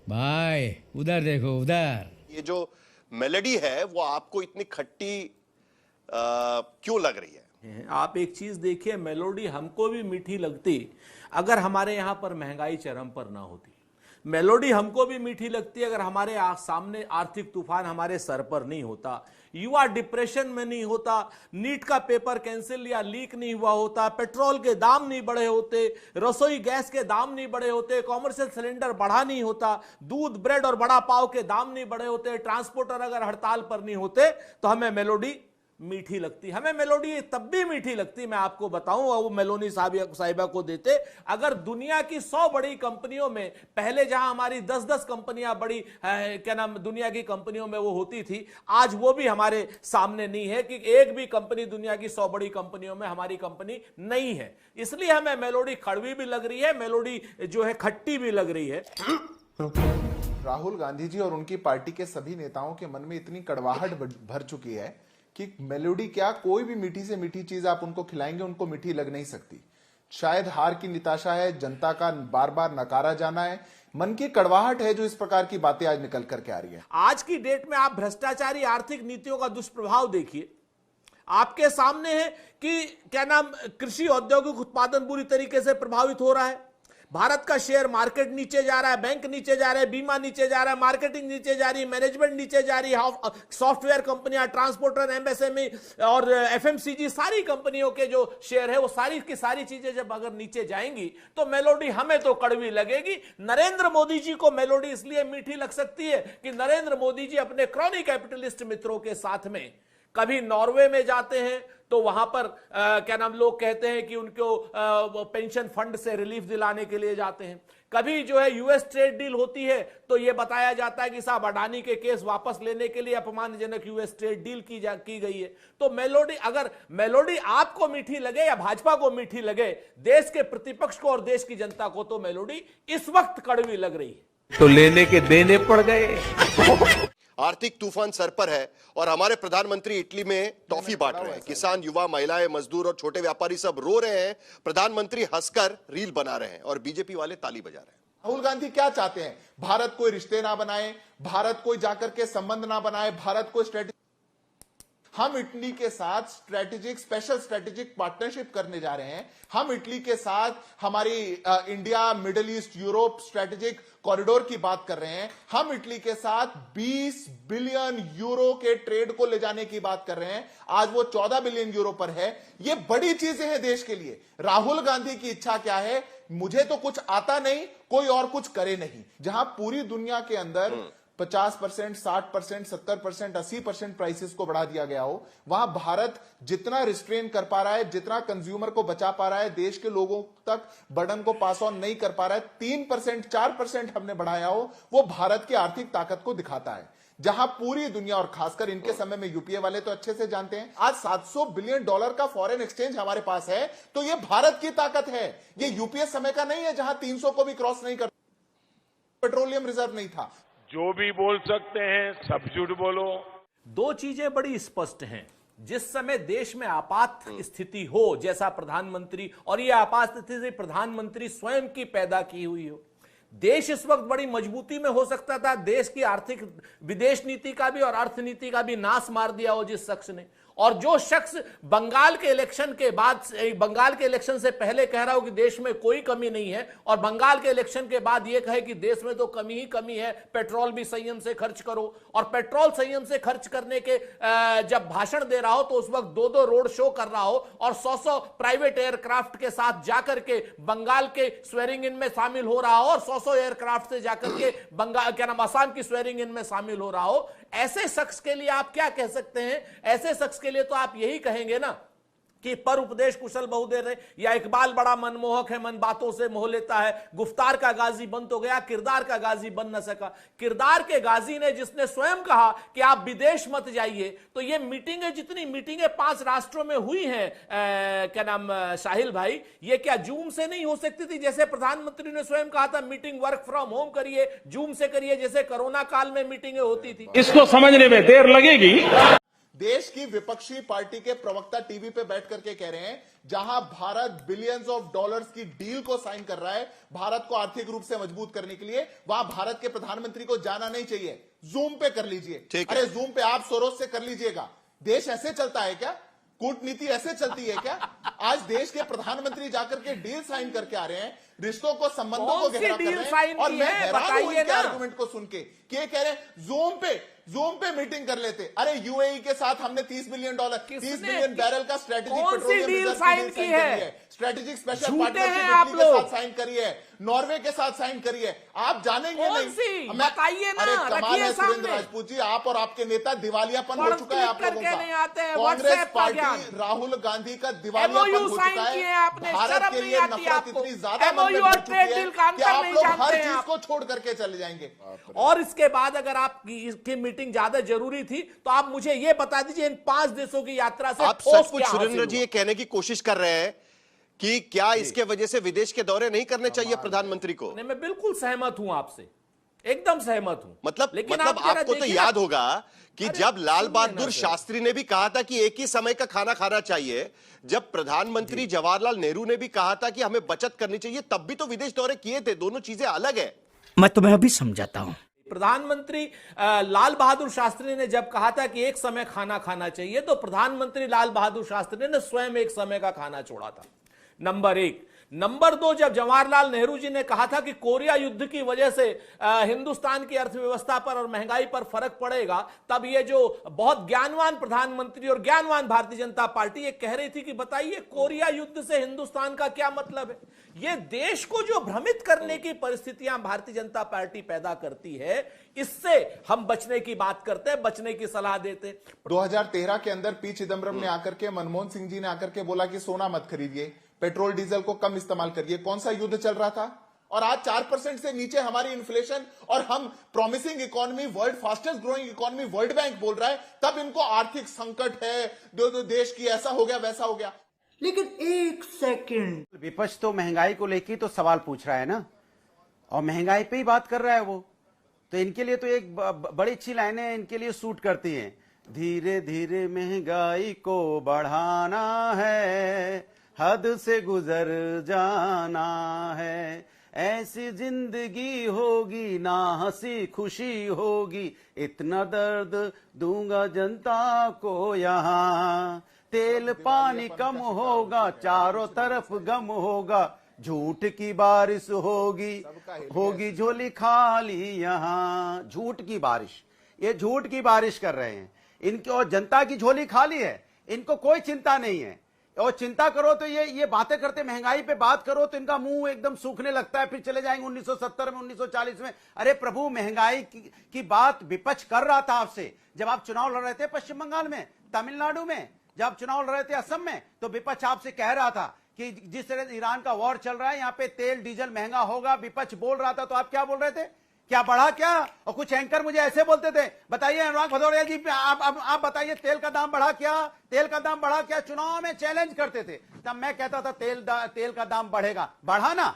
भाई उधर देखो उधर। ये जो मेलोडी है वो आपको इतनी खट्टी क्यों लग रही है? आप एक चीज देखिए, मेलोडी हमको भी मीठी लगती अगर हमारे यहां पर महंगाई चरम पर ना होती। मेलोडी हमको भी मीठी लगती अगर हमारे सामने आर्थिक तूफान हमारे सर पर नहीं होता, युवा डिप्रेशन में नहीं होता, नीट का पेपर कैंसिल या लीक नहीं हुआ होता, पेट्रोल के दाम नहीं बढ़े होते, रसोई गैस के दाम नहीं बढ़े होते, कॉमर्शियल सिलेंडर बढ़ा नहीं होता, दूध ब्रेड और बड़ा पाव के दाम नहीं बढ़े होते, ट्रांसपोर्टर अगर हड़ताल पर नहीं होते, तो हमें मेलोडी मीठी लगती। हमें मेलोडी तब भी मीठी लगती, मैं आपको बताऊं, वो मेलोनी साहिबा को देते अगर दुनिया की 100 बड़ी कंपनियों में पहले जहां हमारी 10-10 कंपनियां बड़ी क्या नाम दुनिया की कंपनियों में वो होती थी, आज वो भी हमारे सामने नहीं है कि एक भी कंपनी दुनिया की 100 बड़ी कंपनियों में हमारी कंपनी नहीं है। इसलिए हमें मेलोडी कड़वी भी लग रही है, मेलोडी जो है खट्टी भी लग रही है। राहुल गांधी जी और उनकी पार्टी के सभी नेताओं के मन में इतनी कड़वाहट भर चुकी है कि मेलोडी क्या, कोई भी मीठी से मीठी चीज आप उनको खिलाएंगे उनको मीठी लग नहीं सकती। शायद हार की निताशा है, जनता का बार बार नकारा जाना है, मन की कड़वाहट है जो इस प्रकार की बातें आज निकल करके आ रही है। आज की डेट में आप भ्रष्टाचारी आर्थिक नीतियों का दुष्प्रभाव देखिए। आपके सामने है कि क्या नाम कृषि औद्योगिक उत्पादन बुरी तरीके से प्रभावित हो रहा है, भारत का शेयर मार्केट नीचे जा रहा है, बैंक नीचे जा रहा है, बीमा नीचे जा रहा है, मार्केटिंग नीचे जा रही है, मैनेजमेंट नीचे जा रही है, सॉफ्टवेयर कंपनियां, ट्रांसपोर्टर, एमएसएमई और एफएमसीजी सारी कंपनियों के जो शेयर है वो सारी की सारी चीजें जब अगर नीचे जाएंगी तो मेलोडी हमें तो कड़वी लगेगी। नरेंद्र मोदी जी को मेलोडी इसलिए मीठी लग सकती है कि नरेंद्र मोदी जी अपने क्रॉनी कैपिटलिस्ट मित्रों के साथ में कभी नॉर्वे में जाते हैं तो वहां पर क्या नाम लोग कहते हैं कि उनको पेंशन फंड से रिलीफ दिलाने के लिए जाते हैं, कभी जो है यूएस ट्रेड डील होती है तो यह बताया जाता है कि साहब अडानी के केस वापस लेने के लिए अपमानजनक यूएस ट्रेड डील की गई है। तो मेलोडी, अगर मेलोडी आपको मीठी लगे या भाजपा को मीठी लगे, देश के प्रतिपक्ष को और देश की जनता को तो मेलोडी इस वक्त कड़वी लग रही है। तो लेने के देने पड़ गए। आर्थिक तूफान सर पर है और हमारे प्रधानमंत्री इटली में टॉफी बांट रहे हैं। किसान, युवा, महिलाएं, मजदूर और छोटे व्यापारी सब रो रहे हैं, प्रधानमंत्री हंसकर रील बना रहे हैं और बीजेपी वाले ताली बजा रहे हैं। राहुल गांधी क्या चाहते हैं? भारत कोई रिश्ते ना बनाए, भारत कोई जाकर के संबंध ना बनाए, भारत को स्ट्रेटेजी। हम इटली के साथ स्पेशल स्ट्रेटेजिक पार्टनरशिप करने जा रहे हैं। हम इटली के साथ हमारी India, middle east, Europe strategic corridor की बात कर रहे हैं। हम इटली के साथ 20 बिलियन यूरो के ट्रेड को ले जाने की बात कर रहे हैं। आज वो 14 बिलियन यूरो पर है। ये बड़ी चीजें हैं देश के लिए। राहुल गांधी की इच्छा क्या है? मुझे तो कुछ आता नहीं, कोई और कुछ करे नहीं। जहां पूरी दुनिया के अंदर 50%, 60%, 70%, 80% प्राइसेस को बढ़ा दिया गया हो, वहां भारत जितना रिस्ट्रेन कर पा रहा है, जितना कंज्यूमर को बचा पा रहा है, देश के लोगों तक बर्डन को पास ऑन नहीं कर पा रहा है, 3%, 4% हमने बढ़ाया हो, वो भारत की आर्थिक ताकत को दिखाता है। जहां पूरी दुनिया और खासकर इनके समय में यूपीए वाले तो अच्छे से जानते हैं, आज $700 बिलियन का फॉरेन एक्सचेंज हमारे पास है, तो ये भारत की ताकत है। ये यूपीए समय का नहीं है जहां 300 को भी क्रॉस नहीं कर, पेट्रोलियम रिजर्व नहीं था। जो भी बोल सकते हैं सब झूठ बोलो। दो चीजें बड़ी स्पष्ट हैं। जिस समय देश में आपात स्थिति हो, जैसा प्रधानमंत्री, और यह आपात स्थिति प्रधानमंत्री स्वयं की पैदा की हुई हो, देश इस वक्त बड़ी मजबूती में हो सकता था। देश की आर्थिक विदेश नीति का भी और अर्थनीति का भी नाश मार दिया हो जिस शख्स ने, और जो शख्स बंगाल के इलेक्शन के बाद, बंगाल के इलेक्शन से पहले कह रहा हो कि देश में कोई कमी नहीं है, और बंगाल के इलेक्शन के बाद यह कहे कि देश में तो कमी ही कमी है, पेट्रोल भी संयम से खर्च करो। और पेट्रोल संयम से खर्च करने के जब भाषण दे रहा हो तो उस वक्त 2-2 रोड शो कर रहा हो और 100 प्राइवेट एयरक्राफ्ट के साथ जाकर के बंगाल के स्वेरिंग इन में शामिल हो रहा हो और 100 एयरक्राफ्ट से जाकर के बंगाल क्या नाम आसाम की स्वेरिंग इन में शामिल हो रहा हो। ऐसे शख्स के लिए आप क्या कह सकते हैं? ऐसे शख्स के लिए तो आप यही कहेंगे ना कि पर उपदेश कुशल बहुदेर रहे, या इकबाल बड़ा मनमोहक है, मन बातों से मोह लेता है, गुफ्तार का गाजी बन तो गया, किरदार का गाजी बन न सका। किरदार के गाजी ने, जिसने स्वयं कहा कि आप विदेश मत जाइए, तो ये मीटिंगें, जितनी मीटिंगें 5 राष्ट्रों में हुई हैं क्या नाम साहिल भाई, ये क्या जूम से नहीं हो सकती थी? जैसे प्रधानमंत्री ने स्वयं कहा था मीटिंग वर्क फ्रॉम होम करिए, जूम से करिए, जैसे कोरोना काल में मीटिंगें होती थी। इसको समझने में देर लगेगी। देश की विपक्षी पार्टी के प्रवक्ता टीवी पे बैठ करके कह रहे हैं जहां भारत बिलियंस ऑफ डॉलर्स की डील को साइन कर रहा है भारत को आर्थिक रूप से मजबूत करने के लिए, वहां भारत के प्रधानमंत्री को जाना नहीं चाहिए, जूम पे कर लीजिए। अरे जूम पे आप सोरोस से कर लीजिएगा। देश ऐसे चलता है क्या? कूटनीति ऐसे चलती है क्या? आज देश के प्रधानमंत्री जाकर के डील साइन करके आ रहे हैं, रिश्तों को, संबंधों को गहरा कर रहे हैं। और मैं हैरान हूं इनके आर्गुमेंट को सुन के कि ये कह रहे हैं जूम पे मीटिंग कर लेते। अरे यूएई के साथ हमने $30 बिलियन 30 बिलियन बैरल का स्ट्रेटेजिक पेट्रोलियम रिजर्व साइन की है, स्ट्रेटेजिक स्पेशल पार्टनरशिप इटली के साथ साइन करी है, नॉर्वे के साथ साइन करी है। आप जानेंगे नहीं, बताइए ना। अरे कमाल है सुरेंद्र राजपूत जी, आप और आपके नेता दिवालियापन हो चुका है आप लोगों का। कांग्रेस पार्टी राहुल गांधी का दिवालियापन हो चुका है। भारत के लिए नफरत इतनी ज्यादा मन में घुस चुकी है कि आप लोग हर चीज को छोड़ करके चले जाएंगे। और इसके बाद अगर आपकी मीटिंग ज्यादा जरूरी थी तो आप मुझे यह बता दीजिए इन 5 देशों की यात्रा से आप सचमुच सुरेंद्र जी ये कहने की कोशिश कर रहे हैं कि क्या इसके वजह से विदेश के दौरे नहीं करने चाहिए प्रधानमंत्री को? नहीं, मैं बिल्कुल सहमत हूं आपसे, एकदम सहमत हूं। मतलब आपको तो याद होगा कि जब लाल बहादुर शास्त्री ने भी कहा था कि एक ही समय का खाना खाना चाहिए, जब प्रधानमंत्री जवाहरलाल नेहरू ने भी कहा था कि हमें बचत करनी चाहिए, तब भी तो विदेश दौरे किए थे। दोनों चीजें अलग है। मैं तुम्हें अभी समझाता हूं। प्रधानमंत्री लाल बहादुर शास्त्री ने जब कहा था कि एक समय खाना खाना चाहिए, तो प्रधानमंत्री लाल बहादुर शास्त्री ने स्वयं एक समय का खाना छोड़ा था। नंबर 1। नंबर 2, जब जवाहरलाल नेहरू जी ने कहा था कि कोरिया युद्ध की वजह से हिंदुस्तान की अर्थव्यवस्था पर और महंगाई पर फर्क पड़ेगा, तब ये जो बहुत ज्ञानवान प्रधानमंत्री और ज्ञानवान भारतीय जनता पार्टी ये कह रही थी कि बताइए कोरिया युद्ध से हिंदुस्तान का क्या मतलब है। ये देश को जो भ्रमित करने की परिस्थितियां भारतीय जनता पार्टी पैदा करती है, इससे हम बचने की बात करते हैं, बचने की सलाह देते। 2013 के अंदर पी चिदम्बरम ने आकर के, मनमोहन सिंह जी ने आकर के बोला कि सोना मत खरीदिए, पेट्रोल डीजल को कम इस्तेमाल करिए। कौन सा युद्ध चल रहा था? और आज 4% से नीचे हमारी इन्फ्लेशन, और हम promising economy, world fastest growing economy world bank बोल रहा है, तब इनको आर्थिक संकट है, देश की ऐसा हो गया वैसा हो गया। लेकिन एक सेकंड, विपक्ष तो महंगाई को लेकर तो सवाल पूछ रहा है ना, और महंगाई पे ही बात कर रहा है वो, तो इनके लिए तो एक बड़ी अच्छी लाइनें इनके लिए सूट करती हैं। धीरे धीरे महंगाई को बढ़ाना है, हद से गुजर जाना है, ऐसी जिंदगी होगी ना हंसी खुशी होगी, इतना दर्द दूंगा जनता को यहाँ, तेल पानी कम होगा, चारों तरफ गम होगा, झूठ की बारिश होगी झोली खाली यहाँ। झूठ की बारिश, ये झूठ की बारिश कर रहे हैं इनकी, और जनता की झोली खाली है, इनको कोई चिंता नहीं है। और चिंता करो तो ये बातें करते, महंगाई पे बात करो तो इनका मुंह एकदम सूखने लगता है, फिर चले जाएंगे 1970 में, 1940 में। अरे प्रभु, महंगाई की बात विपक्ष कर रहा था आपसे जब आप चुनाव लड़ रहे थे पश्चिम बंगाल में, तमिलनाडु में, जब आप चुनाव लड़ रहे थे असम में, तो विपक्ष आपसे कह रहा था कि जिस तरह ईरान का वॉर चल रहा है, यहाँ पे तेल डीजल महंगा होगा, विपक्ष बोल रहा था, तो आप क्या बोल रहे थे? क्या बढ़ा क्या? और कुछ एंकर मुझे ऐसे बोलते थे, बताइए अनुराग भदौरिया जी, आप बताइए तेल का दाम बढ़ा क्या, तेल का दाम बढ़ा क्या? चुनाव में चैलेंज करते थे, तब मैं कहता था तेल का दाम बढ़ेगा, बढ़ा ना?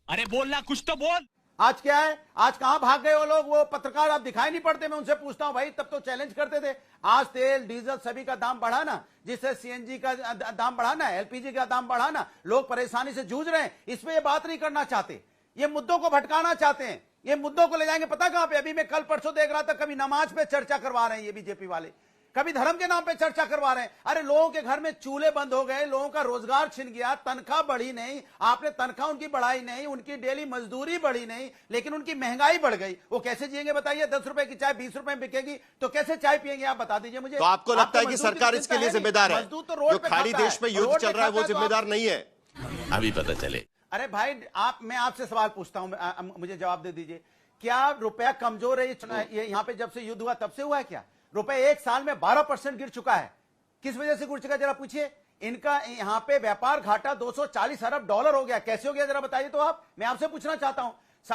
अरे बोलना कुछ तो बोल। आज क्या है? आज कहां भाग गए वो लोग? वो पत्रकार आप दिखाई नहीं पड़ते, मैं उनसे पूछता हूं भाई, तब तो चैलेंज करते थे। आज तेल डीजल सभी का दाम बढ़ा ना, जिससे सीएनजी का दाम बढ़ा ना, एलपीजी का दाम बढ़ा ना, लोग परेशानी से जूझ रहे हैं, इसमें ये बात नहीं करना चाहते, ये मुद्दों को भटकाना चाहते हैं, ये मुद्दों को ले जाएंगे पता कहां पे? अभी मैं कल परसों देख रहा था, कभी नमाज पे चर्चा करवा रहे हैं ये बीजेपी वाले, कभी धर्म के नाम पे चर्चा करवा रहे हैं। अरे लोगों के घर में चूल्हे बंद हो गए, लोगों का रोजगार छिन गया, तनख्वाह बढ़ी नहीं, आपने तनख्वाह उनकी बढ़ाई नहीं, उनकी डेली मजदूरी बढ़ी नहीं, लेकिन उनकी महंगाई बढ़ गई। वो कैसे जिएंगे बताइए? 10 रुपए की चाय 20 रुपए में बिकेगी तो कैसे चाय पिएंगे? आप बता दीजिए मुझे। तो आपको लगता है कि सरकार इसके लिए जिम्मेदार है? जो खाड़ी देश में युद्ध चल रहा है वो जिम्मेदार नहीं है? अभी पता चले। अरे भाई, मैं आपसे सवाल पूछता हूं, मुझे जवाब दे दीजिए। क्या रुपया कमजोर है ये यहाँ पे जब से युद्ध हुआ तब से हुआ है क्या? रुपए एक साल में 12% गिर चुका है। किस वजह से गिर चुका है जरा पूछिए। इनका यहाँ पे व्यापार घाटा $240 अरब हो गया। कैसे हो गया जरा बताइए तो आप, मैं आपसे पूछना चाहता हूं।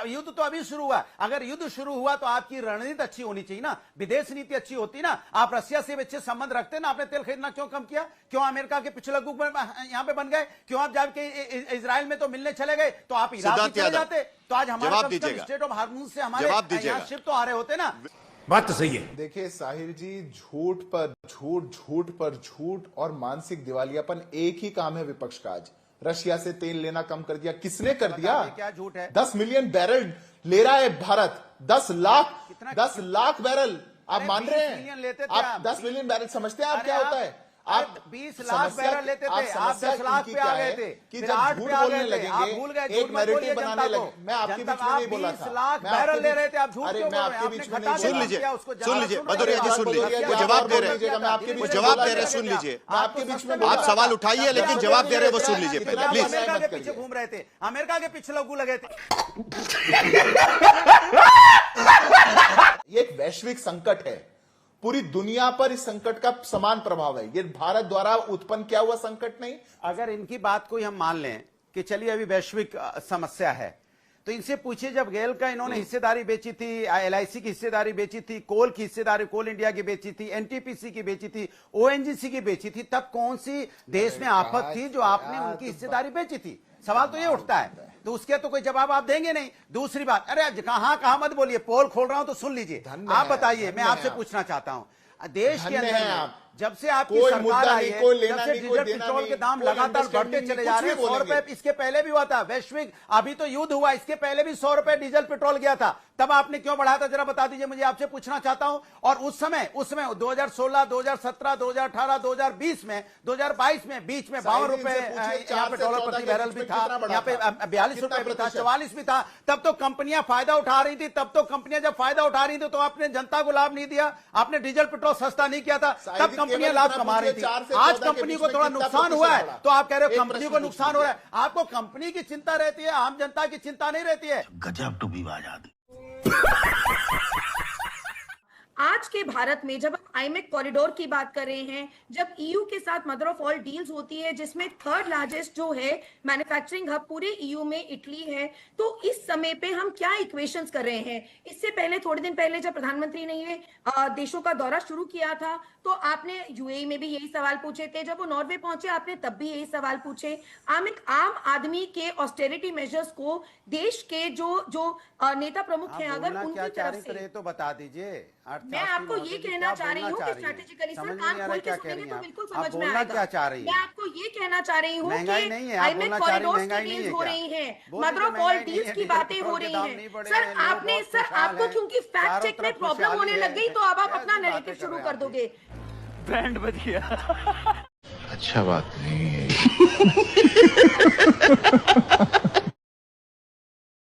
युद्ध तो अभी शुरू हुआ, अगर युद्ध शुरू हुआ तो आपकी रणनीति अच्छी होनी चाहिए ना, विदेश नीति अच्छी होती ना। आप रशिया से अच्छे संबंध रखते ना, आपने तेल खरीदना क्यों कम किया? क्यों अमेरिका के पिछलग्गू यहाँ पे बन गए? क्यों आप जाके इजराइल में तो मिलने चले गए, तो आप इराक चले जाते, तो आज हमारे स्टेट ऑफ हार्मूज से हमारे यहाँ शिप तो आ रहे होते ना। बात तो सही है। देखिए साहिर जी, झूठ पर झूठ, झूठ पर झूठ और मानसिक दिवालियापन एक ही काम है विपक्ष का। आज रशिया से तेल लेना कम कर दिया, किसने कर दिया? क्या झूठ है? 10 मिलियन बैरल ले रहा है भारत, 10 लाख बैरल। आप मान रहे हैं? आप 10 मिलियन बैरल समझते हैं आप क्या होता है? आप 20 लाख बैरल लेते थे, आप 10 लाख पे आ गए थे, कि फिर जब 8 झूठ पे आ बोलने गए थे, आप लगेंगे, भूल गए, एक झूठ मत नैरेटिव बोलिए बनाने जनता को। लगे। मैं आपके बीच में आप नहीं बोला 20 था। लाख मैं बैरल आपके ले बीच- रहे थे, आप झूठ अरे क्यों मैं बोल रहे हैं? आपके आपने बीच में घटा नहीं के सुन बोला। लीजिए, दिया उसको, सुन लीजिए, ज़्यादा भदौरिया जी सुन सुन रहे लीजिए, हैं। वो जवाब दे रहे हैं। मैं आपके बीच वो में जवाब बोला दे रहे हैं, था। सुन लीजिए। मैं आपके बीच में आप बोला था। सवाल उठाइए, लेकिन जवाब दे रहे हैं वो सुन लीजिए पहले, प्लीज। अमेरिका के पीछे घूम रहे थे, अमेरिका के पीछे लोग लगे थे। ये एक वैश्विक संकट है, पूरी दुनिया पर इस संकट का समान प्रभाव है। ये भारत द्वारा उत्पन्न किया हुआ संकट नहीं। अगर इनकी बात को हम मान लें कि चलिए अभी वैश्विक समस्या है, तो इनसे पूछिए जब गेल का इन्होंने हिस्सेदारी बेची थी, LIC की हिस्सेदारी बेची थी, कोल की हिस्सेदारी कोल इंडिया की बेची थी, NTPC की बेची थी, ONGC की बेची थी, तब कौन सी देश में आफत थी जो आपने उनकी हिस्सेदारी बेची थी? सवाल तो ये उठता है। तो उसके तो कोई जवाब आप देंगे नहीं। दूसरी बात, अरे कहां मत बोलिए, पोल खोल रहा हूं तो सुन लीजिए। आप बताइए, मैं आपसे पूछना चाहता हूं, देश के अंदर में जब से आपकी कोई सरकार मुद्दा आई नहीं, है, कोई जब लेना से नहीं, कोई डीजल देना पेट्रोल नहीं, के दाम कोई लगातार अंडरस्टैंडिंग बढ़ते चले नहीं, जा कुछ रहे हैं। भी 100 रुपए बोलेंगे। इसके पहले भी हुआ था वैश्विक, अभी तो युद्ध हुआ, इसके पहले भी 100 रुपए डीजल पेट्रोल गया था, तब आपने क्यों बढ़ाया था? जरा बता दीजिए मुझे, आपसे पूछना चाहता हूं। और उस समय 2016, 2017, 2018, 2020 में, 2022 में बीच में 52 रुपए यहाँ पे डॉलर प्रति बैरल भी था, यहाँ पे 42 रुपए भी था, 44 भी था। तब तो कंपनियां फायदा उठा रही थी, तब तो कंपनियां जब फायदा उठा रही थी तो आपने जनता को लाभ नहीं दिया, आपने डीजल पेट्रोल सस्ता नहीं किया था, तब कंपनियां लाभ कमा रही थी। आज कंपनी को थोड़ा नुकसान हुआ है तो आप कह रहे हो कंपनी को नुकसान हो रहा है। आपको कंपनी की चिंता रहती है, आम जनता की चिंता नहीं रहती है। गजब टू विवाद आदमी। आज के भारत में जब हम आईमेक कॉरिडोर की बात कर रहे हैं, जब ईयू के साथ मदर ऑफ ऑल डील्स होती है, जिसमें थर्ड लार्जेस्ट जो है मैन्युफैक्चरिंग हब पूरे ईयू में इटली है, तो इस समय पे हम क्या इक्वेशंस कर रहे हैं? इससे पहले थोड़े दिन पहले जब प्रधानमंत्री ने ये देशों का दौरा शुरू किया था, तो आपने यूएई में भी यही सवाल पूछे थे, जब वो नॉर्वे पहुंचे आपने तब भी यही सवाल पूछे। आम आदमी के ऑस्टेरिटी मेजर्स को देश के जो नेता प्रमुख हैं, अगर उनकी तरफ से, तो बता दीजिए। मैं आपको ये कहना चाह रही हूँ कि स्ट्रैटेजिकली सर कान खोल के सुनेंगे तो बिल्कुल समझ में आएगा। क्या चाह रही है? मैं आपको ये कहना चाह रही हूँ कि आईमेक कॉरिडोर की डील्स हो रही हैं, मदर ऑफ ऑल डील्स की बातें हो रही हैं। सर आपको क्योंकि फैक्ट चेक में प्रॉब्लम होने लग गई, तो अब आप अपना नैरेटिव शुरू कर दोगे। बैंड बज गया। अच्छा बात नहीं है।